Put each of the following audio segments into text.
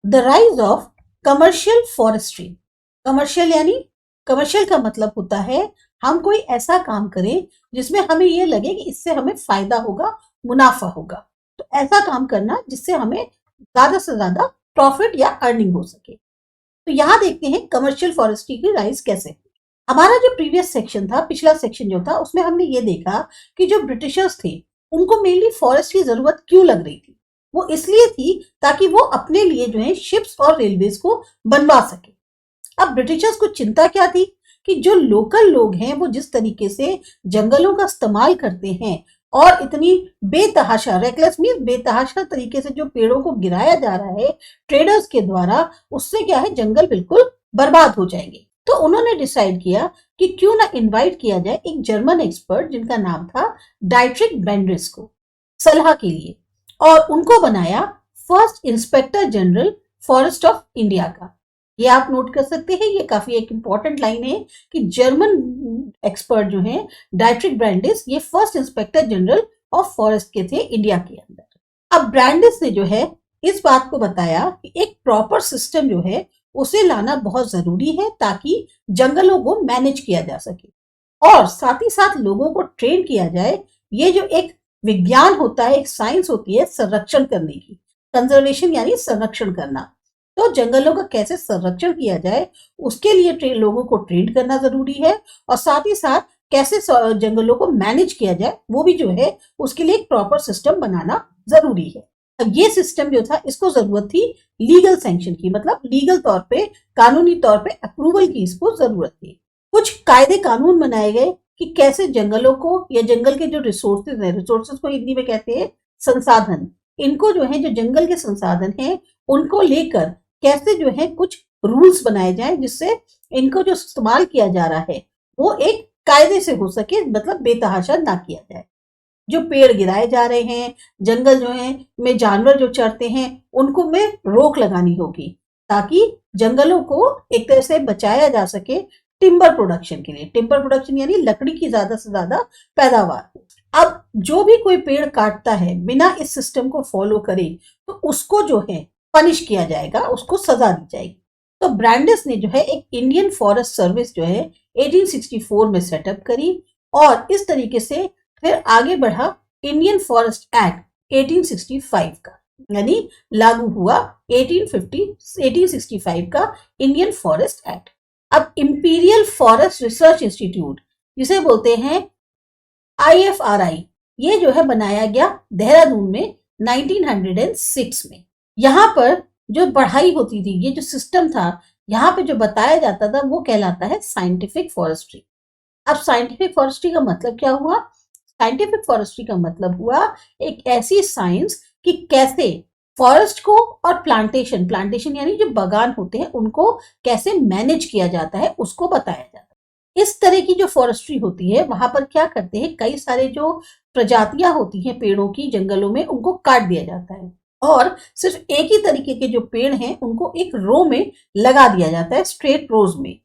The rise of commercial forestry. Commercial यानी commercial का मतलब होता है हम कोई ऐसा काम करें जिसमें हमें ये लगे कि इससे हमें फायदा होगा, मुनाफा होगा। तो ऐसा काम करना जिससे हमें ज्यादा से ज्यादा प्रॉफिट या अर्निंग हो सके। तो यहाँ देखते हैं कमर्शियल फॉरेस्ट्री की राइज कैसे। हमारा जो प्रीवियस सेक्शन था, पिछला सेक्शन जो था, उसमें हमने ये देखा कि जो ब्रिटिशर्स थे उनको मेनली फॉरेस्ट की जरूरत क्यों लग रही थी। वो इसलिए थी ताकि वो अपने लिए जो है शिप्स और रेलवेज को बनवा सके। अब ब्रिटिशर्स को चिंता क्या थी कि जो लोकल लोग हैं वो जिस तरीके से जंगलों का इस्तेमाल करते हैं और इतनी बेतहाशा, रेकलेस मीन बेतहाशा तरीके से जो पेड़ों को गिराया जा रहा है ट्रेडर्स के द्वारा, उससे क्या है जंगल बिल्कुल बर्बाद हो जाएंगे। तो उन्होंने डिसाइड किया कि क्यों ना इनवाइट किया जाए एक जर्मन एक्सपर्ट जिनका नाम था डाइट्रिक बेंड्रिस को सलाह के लिए, और उनको बनाया first inspector general forest of India का। ये आप नोट कर सकते हैं, ये काफी एक इंपॉर्टेंट लाइन है कि जर्मन एक्सपर्ट जो है डाइट्रिक ब्रांडिस, ये first inspector general of forest के थे इंडिया के अंदर। अब ब्रांडिस ने जो है इस बात को बताया कि एक प्रॉपर सिस्टम जो है उसे लाना बहुत जरूरी है ताकि जंगलों को मैनेज किया जा सके और साथ ही साथ लोगों को ट्रेन किया जाए। ये जो एक विज्ञान होता है, एक साइंस होती है संरक्षण करने की, कंजर्वेशन यानी संरक्षण करना। तो जंगलों का कैसे संरक्षण किया जाए उसके लिए लोगों को ट्रेन करना जरूरी है, और साथ ही साथ कैसे जंगलों को मैनेज किया जाए वो भी जो है उसके लिए एक प्रॉपर सिस्टम बनाना जरूरी है। अब ये सिस्टम जो था इसको जरूरत थी लीगल सैंक्शन की, मतलब लीगल तौर पे, कानूनी तौर पे अप्रूवल की इसको जरूरत थी। कुछ कायदे कानून बनाए गए कि कैसे जंगलों को या जंगल के जो रिसोर्सेज है, रिसोर्सेज को हिंदी में कहते हैं संसाधन, इनको जो है जो जंगल के संसाधन है उनको लेकर कैसे जो है कुछ रूल्स बनाए जाए जिससे इनको जो इस्तेमाल किया जा रहा है वो एक कायदे से हो सके, मतलब बेतहाशा ना किया जाए। जो पेड़ गिराए जा रहे हैं, जंगल जो है में जानवर जो चरते हैं उनको में रोक लगानी होगी ताकि जंगलों को एक तरह से बचाया जा सके टिम्बर प्रोडक्शन के लिए। टिम्बर प्रोडक्शन यानी लकड़ी की ज्यादा से ज्यादा पैदावार। अब जो भी कोई पेड़ काटता है बिना इस सिस्टम को फॉलो करे तो उसको जो है पनिश किया जाएगा, उसको सजा दी जाएगी। तो ब्रांडिस ने जो है एक इंडियन फॉरेस्ट सर्विस जो है 1864 में सेटअप करी और इस तरीके से फिर आगे बढ़ा इंडियन फॉरेस्ट एक्ट 1865 का, यानी लागू हुआ 1865 का इंडियन फॉरेस्ट एक्ट। अब इंपीरियल फॉरेस्ट रिसर्च इंस्टीट्यूट जिसे बोलते हैं IFRI, ये जो है बनाया गया देहरादून में 1906 में। यहाँ पर जो पढ़ाई होती थी, ये जो सिस्टम था, यहाँ पे जो बताया जाता था वो कहलाता है साइंटिफिक फॉरेस्ट्री। अब साइंटिफिक फॉरेस्ट्री का मतलब क्या हुआ? साइंटिफिक फॉरेस्ट्री का मतलब हुआ एक ऐसी साइंस कि कैसे फॉरेस्ट को और प्लांटेशन, प्लांटेशन यानी जो बागान होते हैं उनको कैसे मैनेज किया जाता है उसको बताया जाता है। इस तरह की जो फॉरेस्ट्री होती है वहां पर क्या करते हैं, कई सारे जो प्रजातियां होती हैं पेड़ों की जंगलों में उनको काट दिया जाता है और सिर्फ एक ही तरीके के जो पेड़ हैं उनको एक रो में लगा दिया जाता है, स्ट्रेट रोज में।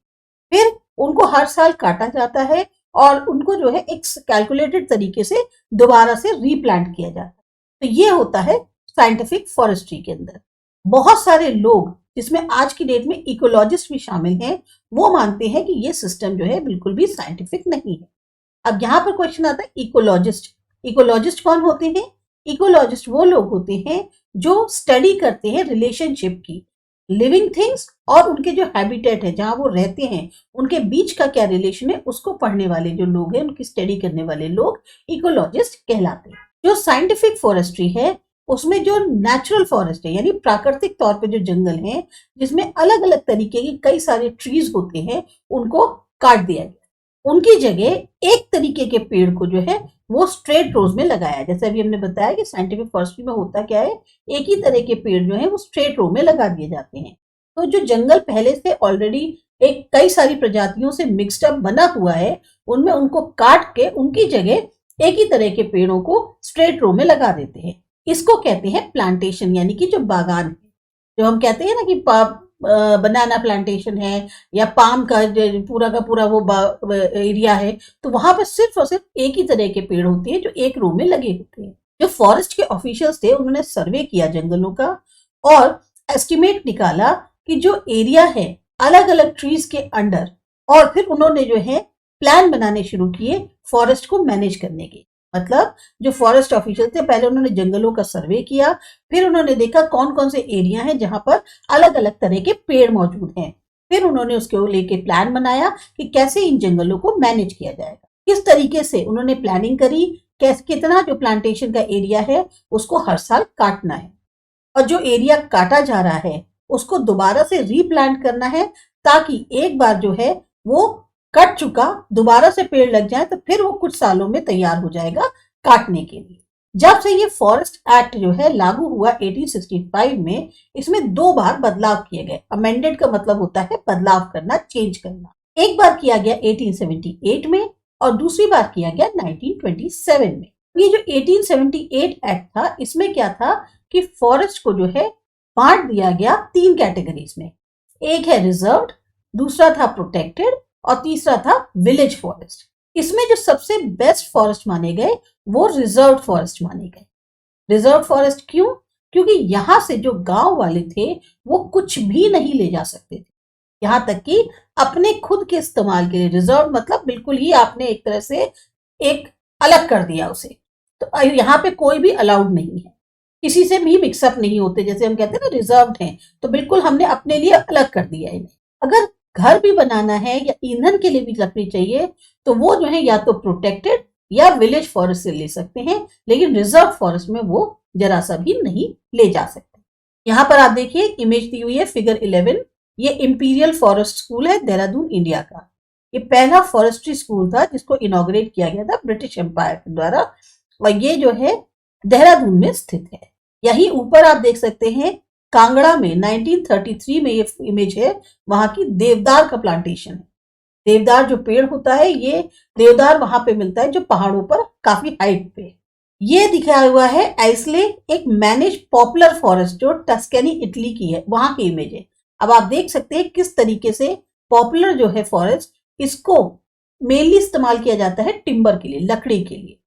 फिर उनको हर साल काटा जाता है और उनको जो है एक कैलकुलेटेड तरीके से दोबारा से रीप्लांट किया जाता है। तो ये होता है साइंटिफिक फॉरेस्ट्री के अंदर। बहुत सारे लोग जिसमें आज की डेट में इकोलॉजिस्ट भी शामिल हैं वो मानते हैं कि ये सिस्टम जो है बिल्कुल भी साइंटिफिक नहीं है। अब यहाँ पर क्वेश्चन आता है इकोलॉजिस्ट। इकोलॉजिस्ट कौन होते हैं? इकोलॉजिस्ट वो लोग होते हैं जो स्टडी करते हैं रिलेशनशिप की, लिविंग थिंग्स और उनके जो हैबिटेट है जहां वो रहते हैं उनके बीच का क्या रिलेशन है उसको पढ़ने वाले जो लोग हैं, उनकी स्टडी करने वाले लोग इकोलॉजिस्ट कहलाते हैं। जो साइंटिफिक फॉरेस्ट्री है उसमें जो नेचुरल फॉरेस्ट है यानी प्राकृतिक तौर पे जो जंगल है जिसमें अलग अलग तरीके के कई सारे ट्रीज होते हैं उनको काट दिया गया। उनकी जगह एक तरीके के पेड़ को जो है वो स्ट्रेट रोज में लगाया। जैसे अभी हमने बताया कि साइंटिफिक फॉरेस्ट्री में होता क्या है, एक ही तरह के पेड़ जो है वो स्ट्रेट रो में लगा दिए जाते हैं। तो जो जंगल पहले से ऑलरेडी एक कई सारी प्रजातियों से मिक्सड अप बना हुआ है उनमें उनको काट के उनकी जगह एक ही तरह के पेड़ों को स्ट्रेट रो में लगा देते हैं। इसको कहते हैं प्लांटेशन, यानी कि जो बागान है, जो हम कहते हैं ना कि बनाना प्लांटेशन है या पाम का पूरा वो एरिया है, तो वहां पर सिर्फ और सिर्फ एक ही तरह के पेड़ होते हैं जो एक रो में लगे होते हैं। जो फॉरेस्ट के ऑफिशियल्स थे उन्होंने सर्वे किया जंगलों का और एस्टिमेट निकाला कि जो एरिया है अलग अलग ट्रीज के अंडर, और फिर उन्होंने जो है प्लान बनाने शुरू किए फॉरेस्ट को मैनेज करने के। मतलब जो फॉरेस्ट ऑफिशियल थे, पहले उन्होंने जंगलों का सर्वे किया, फिर उन्होंने देखा कौन कौन से एरिया हैं जहां पर अलग अलग तरह के पेड़ मौजूद हैं, फिर उन्होंने उसके लेके प्लान बनाया कि कैसे इन जंगलों को मैनेज किया जाएगा। किस तरीके से उन्होंने प्लानिंग करी, कैसे कितना जो प्लांटेशन का एरिया है उसको हर साल काटना है, और जो एरिया काटा जा रहा है उसको दोबारा से रीप्लांट करना है, ताकि एक बार जो है वो कट चुका दोबारा से पेड़ लग जाए तो फिर वो कुछ सालों में तैयार हो जाएगा काटने के लिए। जब से ये फॉरेस्ट एक्ट जो है लागू हुआ 1865 में, इसमें 2 बार बदलाव किए गए। अमेंडेड का मतलब होता है बदलाव करना, चेंज करना। एक बार किया गया 1878 में और दूसरी बार किया गया 1927 में। ये जो 1878 एक्ट था, इसमें क्या था कि फॉरेस्ट को जो है बांट दिया गया 3 कैटेगरीज में। एक है रिजर्व्ड, दूसरा था प्रोटेक्टेड और तीसरा था विलेज फॉरेस्ट। इसमें जो सबसे बेस्ट फॉरेस्ट माने गए वो रिजर्व फॉरेस्ट माने गए। रिजर्व फॉरेस्ट क्यों? क्योंकि यहां से जो गांव वाले थे वो कुछ भी नहीं ले जा सकते थे, यहां तक कि अपने खुद के इस्तेमाल के लिए। रिजर्व मतलब बिल्कुल ही आपने एक तरह से एक अलग कर दिया उसे, तो यहाँ पे कोई भी अलाउड नहीं है, किसी से भी मिक्सअप नहीं होते। जैसे हम कहते हैं ना रिजर्व्ड हैं, तो बिल्कुल हमने अपने लिए अलग कर दिया इन्हें। अगर घर भी बनाना है या ईंधन के लिए भी लकड़ी चाहिए तो वो जो है या तो प्रोटेक्टेड या विलेज फॉरेस्ट से ले सकते हैं, लेकिन रिजर्व फॉरेस्ट में वो जरा सा भी नहीं ले जा सकते। यहाँ पर आप देखिए इमेज दी हुई है फिगर 11। ये इंपीरियल फॉरेस्ट स्कूल है देहरादून इंडिया का। ये पहला फॉरेस्ट्री स्कूल था जिसको इनॉग्रेट किया गया था ब्रिटिश एम्पायर के द्वारा, और ये जो है देहरादून में स्थित है। यही ऊपर आप देख सकते हैं कांगड़ा में 1933 में ये इमेज है, वहां की देवदार का प्लांटेशन है। देवदार जो पेड़ होता है, ये देवदार वहां पे मिलता है जो पहाड़ों पर काफी हाइट पे। ये दिखाया हुआ है आइसले, एक मैनेज पॉपुलर फॉरेस्ट जो टस्कैनी इटली की है, वहां की इमेज है। अब आप देख सकते हैं किस तरीके से पॉपुलर जो है फॉरेस्ट, इसको मेनली इस्तेमाल किया जाता है टिम्बर के लिए, लकड़ी के लिए।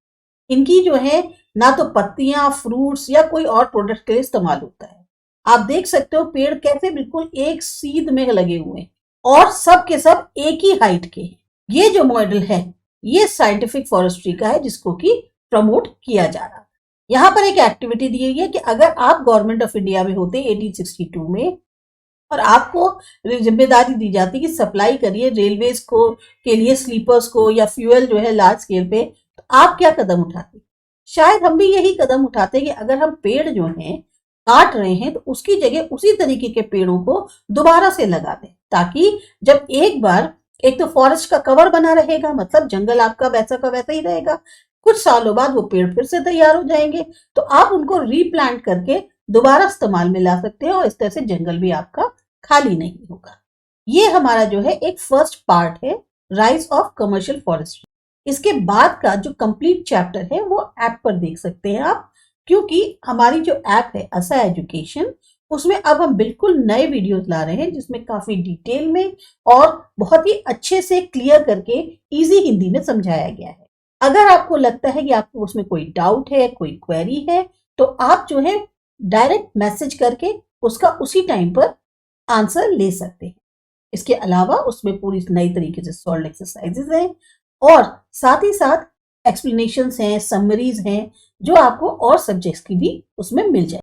इनकी जो है ना तो पत्तियां, फ्रूट्स या कोई और प्रोडक्ट के लिए इस्तेमाल होता है। आप देख सकते हो पेड़ कैसे बिल्कुल एक सीध में लगे हुए हैं और सब के सब एक ही हाइट के हैं। ये जो मॉडल है ये साइंटिफिक फॉरेस्ट्री का है जिसको कि प्रमोट किया जा रहा है। यहाँ पर एक एक्टिविटी दी हुई है कि अगर आप गवर्नमेंट ऑफ इंडिया में होते 1862 में और आपको जिम्मेदारी दी जाती कि सप्लाई करिए रेलवेज को के लिए स्लीपर्स को या फ्यूल जो है लार्ज स्केल पे, तो आप क्या कदम उठाते? शायद हम भी यही कदम उठाते कि अगर हम पेड़ जो हैं काट रहे हैं तो उसकी जगह उसी तरीके के पेड़ों को दोबारा से लगा दें, ताकि जब एक बार, एक तो फॉरेस्ट का कवर बना रहेगा, मतलब जंगल आपका वैसा का वैसा ही रहेगा, कुछ सालों बाद वो पेड़ फिर से तैयार हो जाएंगे, तो आप उनको रीप्लांट करके दोबारा इस्तेमाल में ला सकते हैं और इस तरह से जंगल भी आपका खाली नहीं होगा। ये हमारा जो है एक फर्स्ट पार्ट है राइज ऑफ कमर्शियल फॉरेस्ट्री। इसके बाद का जो कंप्लीट चैप्टर है वो ऐप पर देख सकते हैं आप, क्योंकि हमारी जो ऐप है असा एजुकेशन, उसमें अब हम बिल्कुल नए वीडियोस ला रहे हैं जिसमें काफी डिटेल में और बहुत ही अच्छे से क्लियर करके इजी हिंदी में समझाया गया है। अगर आपको लगता है कि आपको उसमें कोई डाउट है, कोई क्वेरी है, तो आप जो है डायरेक्ट मैसेज करके उसका उसी टाइम पर आंसर ले सकते हैं। इसके अलावा उसमें पूरी नई तरीके से सॉल्व एक्सरसाइजेज हैं और साथ ही साथ एक्सप्लेनेशंस हैं, समरीज हैं, जो आपको और सब्जेक्ट्स की भी उसमें मिल जाए।